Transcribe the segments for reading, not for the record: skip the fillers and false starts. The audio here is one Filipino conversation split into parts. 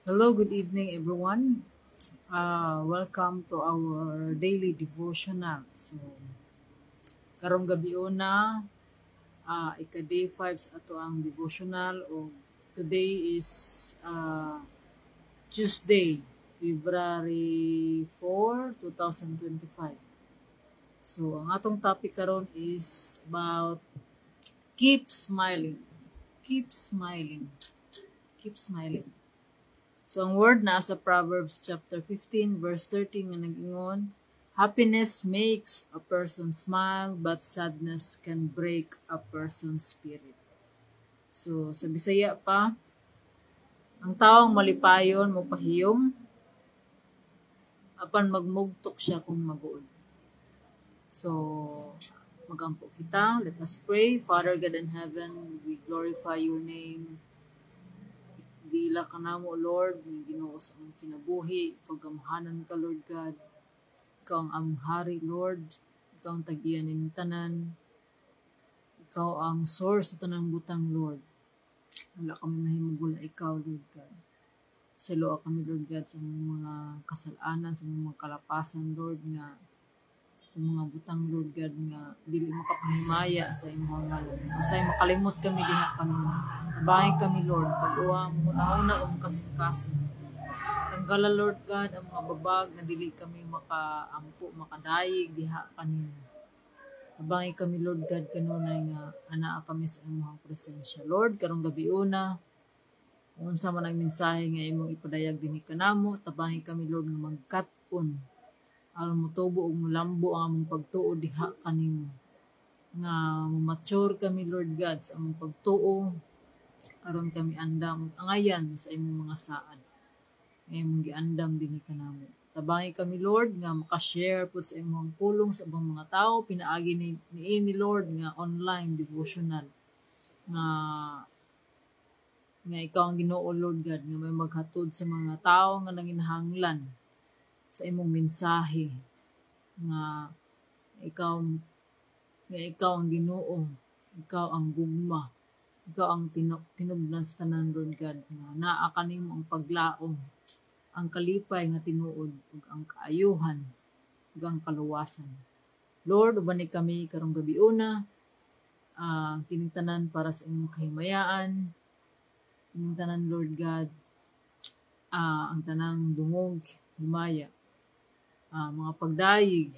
Hello, good evening, everyone. Welcome to our daily devotional. So, karong gabi una, ika-day 5 sa ato ang devotional. Today is Tuesday, February 4, 2025. So, ang atong topic karon is about keep smiling. Keep smiling. Keep smiling. So, ang word na sa Proverbs chapter 15, verse 13 nga nag-ingon, happiness makes a person smile, but sadness can break a person's spirit. So, sa Bisaya pa, ang taong malipayon mo pahiyom, apan magmugtok siya kung maguol. So, magampo kita. Let us pray. Father God in heaven, we glorify your name. Giila ka na mo, Lord, ni Ginoo sa among kinabuhi, pagamahanan ka, Lord God. Ikaw ang among hari, Lord. Ikaw ang tagiyan ng tanan. Ikaw ang source sa tanang butang, Lord. Wala kami mahimugula ikaw, Lord God. Saloa kami, Lord God, sa mga kasalanan, sa mga kalapasan, Lord, nga sa mga butang, Lord God, nga dili makapahimaya sa imong ngalan. Usay makalimot kami diha kanimo. Abangin kami, Lord, pag-uwa mo na ang kasing-kasing. Tanggala, Lord God, ang mga babag na dili kami makaampo, makadayig diha kanimo. Abangin kami, Lord God, kanunay nga anaa kami sa imong presensya. Lord, karong gabi una, kung unsa man ang mensahe nga imong ipadayag dinhi kanamo, tabangin kami, Lord, nga magkat-on aron motubo og molambo ang among pagtuo diha kanimo. Nga mature kami, Lord God, sa among pagtuo aron kami andam angayan sa imong mga saad. Nga imong giandam dinhi kanamo. Tabangi kami, Lord, nga makashare pud sa imong pulong sa ibang mga tao, pinaagi ni Lord nga online devotional nga ikaw ang Ginoo, Lord God, nga may maghatod sa mga tao nga nanginahanglan sa imong mensahe nga ikaw ang Ginoo, ikaw ang gugma, ikaw ang tinubdan sa tanan, Lord God, nga naa kanimo ang paglaom, ang kalipay nga tinuod, ug ang kaayuhan, ug ang kaluwasan. Lord, uban ni kami karong gabi una, kining tanan para sa imong kahimayaan, kining tanan, Lord God, ang tanang dungog, himaya, mga pagdayig,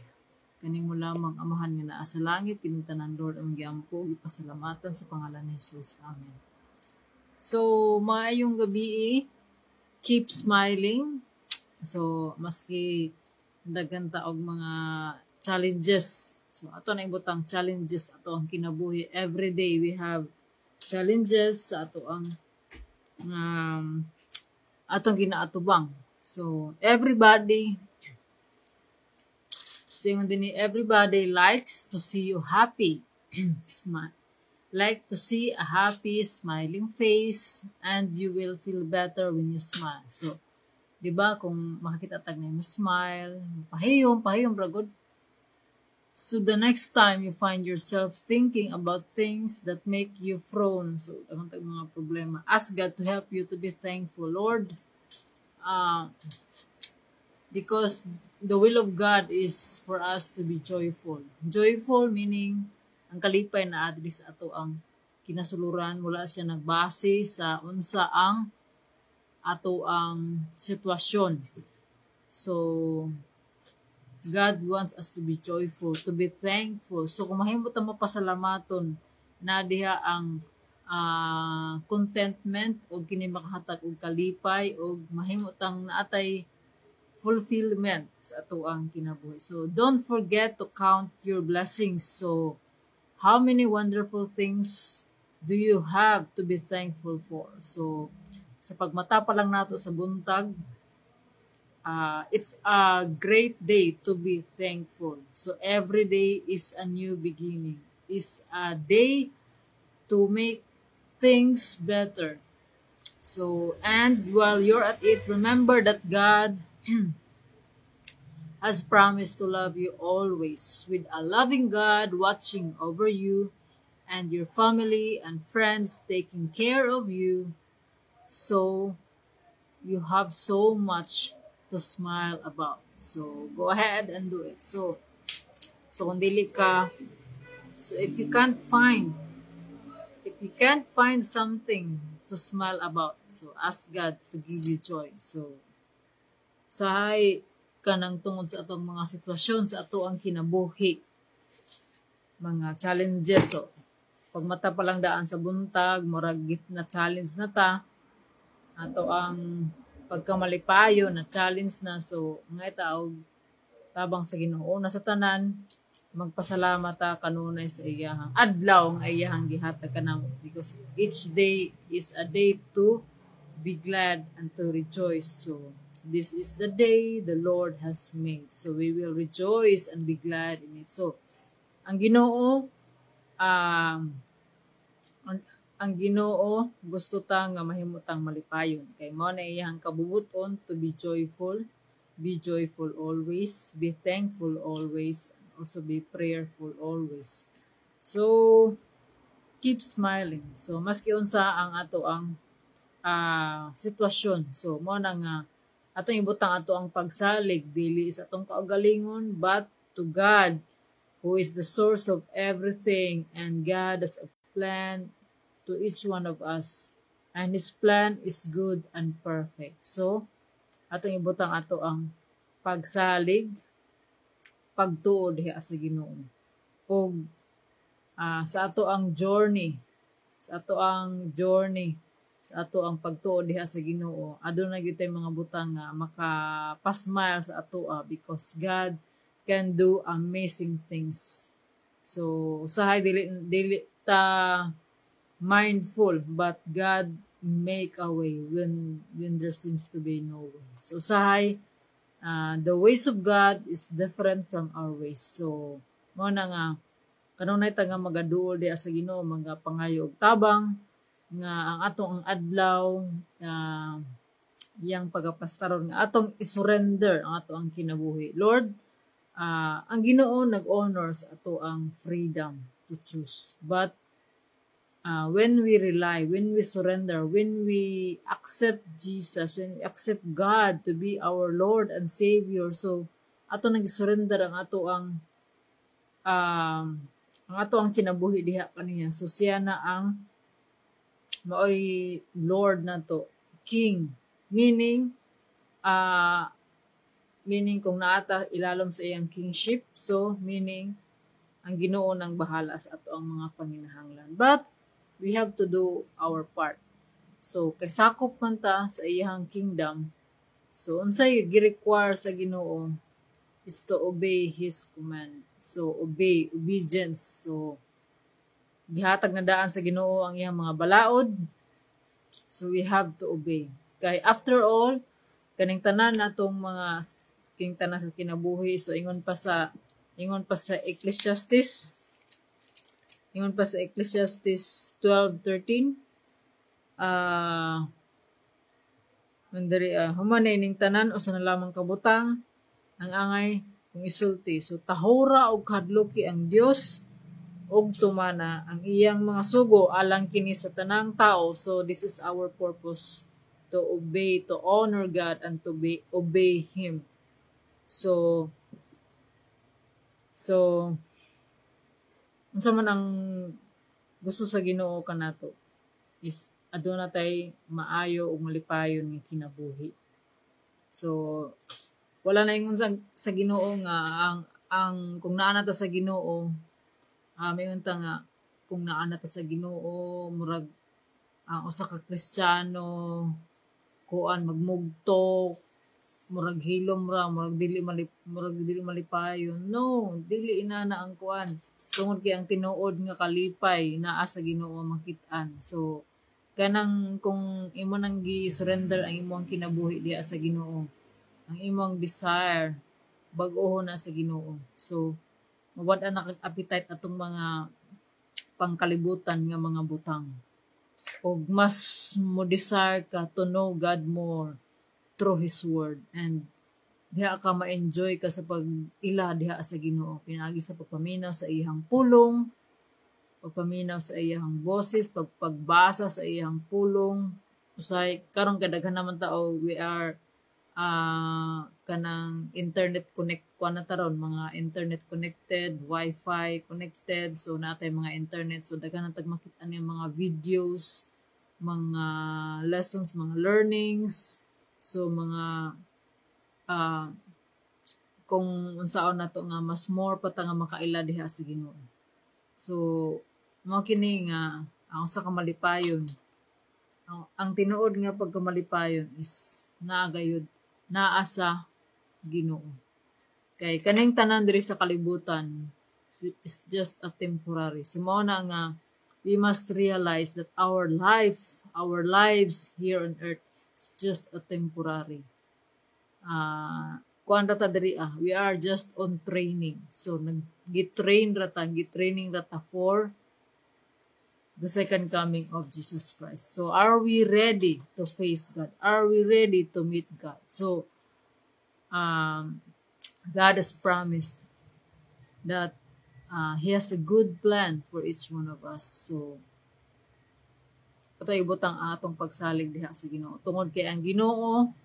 kanimo lamang amahan nga naa sa langit, kining tanan, Lord, ang giampo, ipasalamatan sa pangalan ni Jesus. Amen. So, maayong gabi, keep smiling. So, maski daghan ta og mga challenges. So, ato na ibutang challenges ato ang kinabuhi. Every day we have challenges sa ato ang atong ginaatubang. So, everybody likes to see you happy. Smile. Like to see a happy, smiling face, and you will feel better when you smile. So, di ba, kung makakita tag na mo smile, pahiyom, bragod. So, the next time you find yourself thinking about things that make you frown, so, tag mga problema, ask God to help you to be thankful. Lord, because the will of God is for us to be joyful. Joyful meaning, ang kalipay na adri sa ato ang kinasuluran, wala siya nagbase sa unsa ang ato ang sitwasyon. So, God wants us to be joyful, to be thankful. So, kung mahimot ang mapasalamaton, na diha ang contentment o kini makahatag og kalipay o mahimot ang naatay fulfillment sa ato ang kinabuhi. So, don't forget to count your blessings. So, how many wonderful things do you have to be thankful for? So, sa pagmata pa lang nato sa buntag, it's a great day to be thankful. So, every day is a new beginning. Is a day to make things better. So, and while you're at it, remember that God has promised to love you always, with a loving God watching over you and your family and friends taking care of you. So, you have so much to smile about. So go ahead and do it. So kung dili ka, so if you can't find something to smile about, so ask God to give you joy. So sahay ka nang tungod sa atong mga sitwasyon sa ato ang kinabuhi, mga challenges. So pag mata pa lang daan sa buntag, murag na challenge na ta, ato ang pagkamalipayo na challenge na. So nga itaog tabang sa Ginoo na sa tanan, magpasalamat ta kanunay sa iyahang adlaw nga iyahang gihatag kanamo, because each day is a day to be glad and to rejoice. So this is the day the Lord has made, so we will rejoice and be glad in it. So ang Ginoo, ang Ginoo gusto ta nga mahimutang malipayon, kay mao na iyang kabubuton to be joyful. Be joyful always, be thankful always, and also be prayerful always. So keep smiling. So maski unsa ang ato ang sitwasyon, so mo na nga atong ibutang ato ang pagsalig dili is atong kaugalingon, but to God who is the source of everything, and God has a plan to each one of us, and His plan is good and perfect. So atong ibutang ato ang pagsalig, pagtuo diha sa Ginoo, ug sa ato ang journey, sa ato ang pagtuo diha sa Ginoo, aduna gyud tay mga butang nga makapasmile sa ato, because God can do amazing things. So usahay dili ta mindful, but God make a way when there seems to be no way. So usahay the ways of God is different from our ways. So mo na nga kanunay ta nga magaduol diha sa Ginoo, mga pangayo og tabang nga ang atong ang adlaw iyang pagapastaron nga atong isurrender ang ato ang kinabuhi. Lord, ang Ginoo nag-honor sa ato ang freedom to choose. But when we rely, when we surrender, when we accept Jesus, when we accept God to be our Lord and Savior, so ato nag-surrender ang ato ang kinabuhi diha kaniya. So siya na ang maoy Lord na to, King, meaning kung naata ilalom sa iyang kingship, so meaning ang Ginoo nang bahala sa ato ang mga panginahanglan, but we have to do our part. So kay sakop man ta sa iyang kingdom, so unsay gi-require sa Ginoo is to obey His command. So obedience. So gihatag na daan sa Ginoo ang iyang mga balaod, so we have to obey. Kay after all, kaning tanan natong mga tanan sa kinabuhi, so ingon pa sa Ecclesiastes 12:13, humanay ning tanan usa na lamang kabutang ang angay kung isulti. So tahura og kadluki ang Dios, og tumana ang iyang mga sugo alang kini sa tanang tao. So this is our purpose, to obey, to honor God, and to obey Him. So unsa man ang gusto sa Ginoo kanato is aduna tay maayo ug malipayon nga kinabuhi. So wala na ingon sa Ginoo nga ang kung naa na ta sa Ginoo, mayon ta nga kung naa na ta sa Ginoo, murag usa ka Kristiyano kuan magmugtok, murag hilom ra, murag dili malipayon. No, dili inana ang kuan. Tungod kay ang tinuod nga kalipay naa sa Ginoo makit-an. So kanang kung imo nang gi-surrender ang imong kinabuhi diha sa Ginoo, ang imong desire bag-ohon na sa Ginoo. So mawad-an na kag appetite atong mga pangkalibutan nga mga butang. O mas mo desire ka to know God more through His Word, and diha ka ma-enjoy ka sa pag-ila diha sa Ginoo, pinaagi sa pagpaminaw sa iyang pulong, pagpaminaw sa iyang boses, pagbasa sa iyang pulong, usay karon kadaghan naman tao we are kanang internet connect kuan na taron mga internet connected, wifi connected, so natay mga internet, so daghan na tag makita ni mga videos, mga lessons, mga learnings, so mga ah, kung unsaon nato nga mas more pa ta nga makaila diha sa Ginoo. So mao kini nga ang sa kamalipayon, ang tinuod nga pagkamalipayon is naagayod naa sa Ginoo. Kay kaning tanan diri sa kalibutan is just a temporary. So mao na nga we must realize that our lives here on earth is just a temporary. Kuan rata diri we are just on training. So gitraining rata for the second coming of Jesus Christ. So are we ready to face God? Are we ready to meet God? So God has promised that He has a good plan for each one of us. So ito ibutang atong pagsalig diha sa Ginoo. Tungod kay ang Ginoo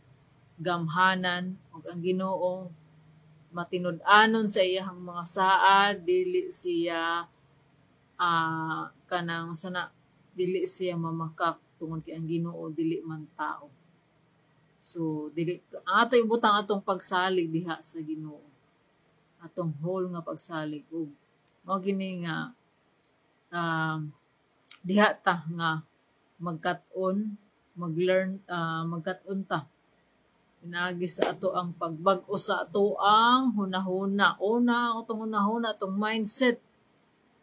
gamhanan ug ang Ginoo matinud-anon sa iyang mga saad, dili siya kanang sana dili siya mamakak, tungod kay ang Ginoo dili man tao. So dili ato ibutang atong pagsalig diha sa Ginoo, atong whole nga pagsalig, ug mao gini nga diha ta nga magkat-on, maglearn, magkat-on ta pinagi sa ato ang pagbag-o sa ato ang hunahuna. Atong hunahuna, atong mindset.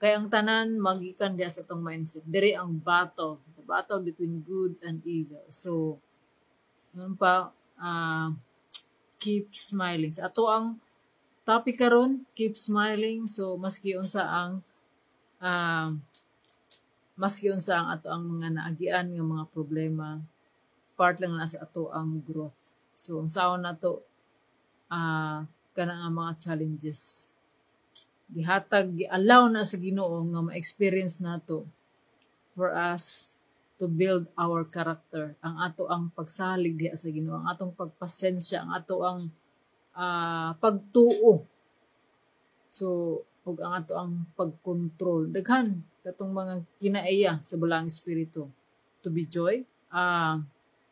Kaya ang tanan, magikan diya sa atong mindset. Diri ang battle. The battle between good and evil. So, yun pa, keep smiling. Sa ato ang topic karon, keep smiling. So, maski unsa ang ato ang mga naagian ng mga problema, part lang na sa ato ang growth. So, unsaon na to kanang mga challenges. Giallow na sa Ginoo nga ma-experience nato for us to build our character. Ang ato ang pagsalig diha sa Ginoo, ang atong pagpasensya, ang ato ang pagtuo. So, ug ang ato ang pagkontrol. Daghan katong mga kinaiya sa bulang espiritu. To be joy,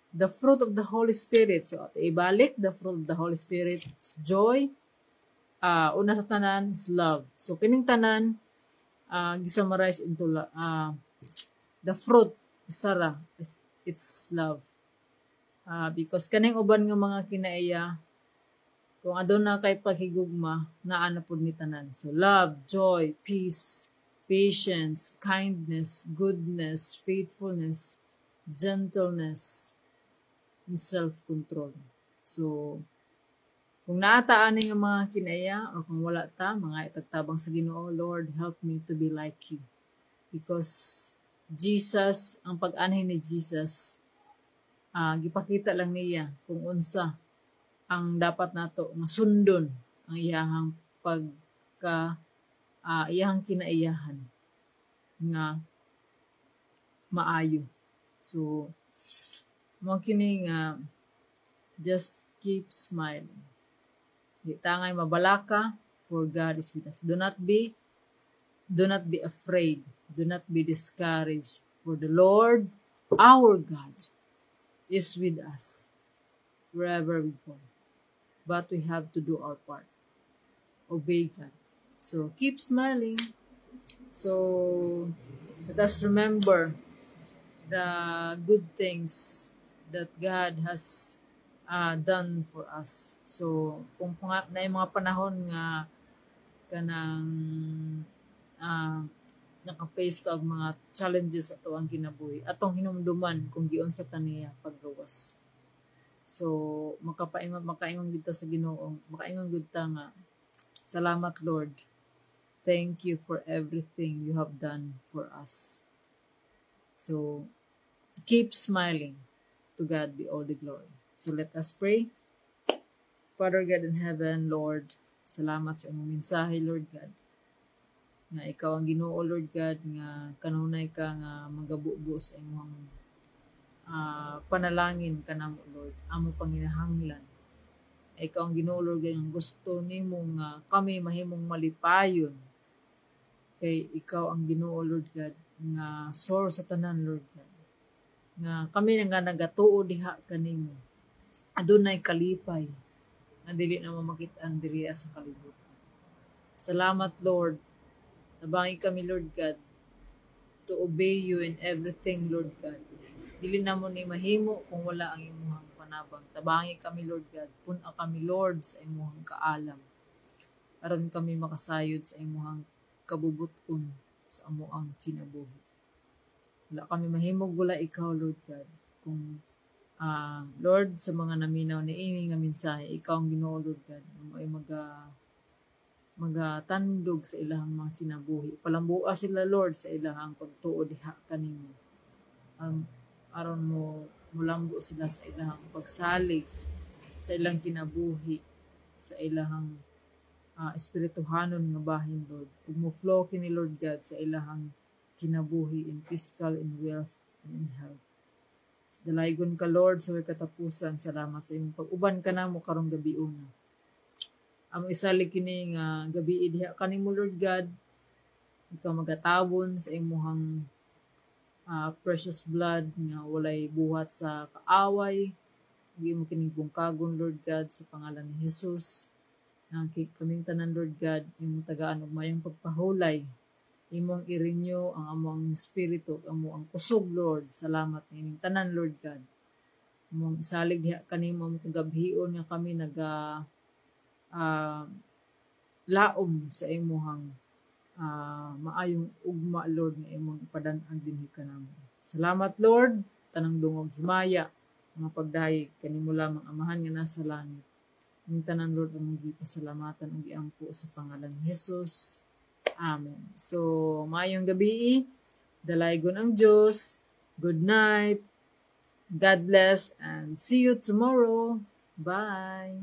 the fruit of the Holy Spirit. So, ibalik, the fruit of the Holy Spirit is joy. Una sa tanan is love. So, kining tanan, gisummarize into the fruit, Sarah, it's love. Because kaning uban nga mga kinaiya, kung aduna kay paghigugma, naa na pud ni tanan. So, love, joy, peace, patience, kindness, goodness, faithfulness, gentleness, and self-control. So, kung naataan nga mga kinaya o kung wala ta, mga itagtabang sa Ginoo, Lord, help me to be like you. Because Jesus, ang pag-anhin ni Jesus, gipakita lang niya kung unsa ang dapat nato nga sundon ang iyahang iyahang kinaiyahan nga maayo. So, mo kini nga just keep smiling. Di tangay mabalaka, for God is with us. Do not be afraid. Do not be discouraged. For the Lord, our God, is with us wherever we go. But we have to do our part. Obey God. So, keep smiling. So, let us remember the good things that God has done for us. So, kung na yung mga panahon nga kanang naka-face to ang mga challenges ato ang kinabuhi, atong hinumduman kung giun sa taniya pagluwas. So, makaingon gud ta sa Ginoo, makaingon gud ta nga, salamat Lord. Thank you for everything you have done for us. So, keep smiling. To God be all the glory. So let us pray. Father God in heaven, Lord, salamat sa imong mensahe, Lord God. Nga ikaw ang Ginoo, Lord God, nga kanunay ka nga magabubo sa imong panalangin kanamo Lord, amo panginahanglan. Ikaw ang Ginoo Lord ang gusto nimo nga kami mahimong malipayon. Kay ikaw ang Ginoo Lord God nga source sa tanan Lord God. Nga kami nga nagatuo diha kanimo. Adunay kalipay nga dili na mamakit-an diri sa kalibutan. Salamat Lord. Nabangi kami Lord God to obey you in everything Lord God. Dili na mo ni mahimo kung wala ang imong panabang. Tabangi kami Lord God. Puna kami Lord sa imong kaalam. Aron kami makasayod sa imong kabubuton sa amoang kinabuhi. Wala kami mahimog wala ikaw Lord God. Kung Lord, sa mga naminaw ni ini nga mensahe, ikaw ang Ginoo Lord God, ay magatandog sa ilahang mga kinabuhi. Palambua sila Lord sa ilahang pagtuo diha kanimo. Aron mo mulambo sila sa ilahang pagsalig sa ilang kinabuhi, sa ilahang espirituhanon nga bahin Lord. Ug mo flow kini Lord God sa ilahang kinabuhi in physical, in wealth, and in health. Dalaygon ka Lord sa katapusan. Salamat sa imong pag-uban ka namo karong gabi una. Amo isalig kini nga gabi diha kanimo Lord God. Ikaw magatawon sa imong precious blood nga walay buhat sa kaaway. Ug mo kining bungkagon Lord God sa pangalan ni Jesus. Nang kaming tanan Lord God, imong tagaan og mayong pagpahulay. Imong i-renew ang among spirito, ang kusog Lord. Salamat nining tanan Lord God. Imong isalig diha kanimo among kagabhion nga kami laom sa imong maayong ugma Lord nga imong ipadan-an dinhi kanamo. Salamat Lord, tanang dungog himaya mga pagdayeg kanimo lamang amahan nga nasa langit. Ning tanan Lord among gipasalamatan ug giampo sa pangalan ni Jesus. Amen. So, mayong gabi, dalaygon ang Diyos. Good night. God bless and see you tomorrow. Bye.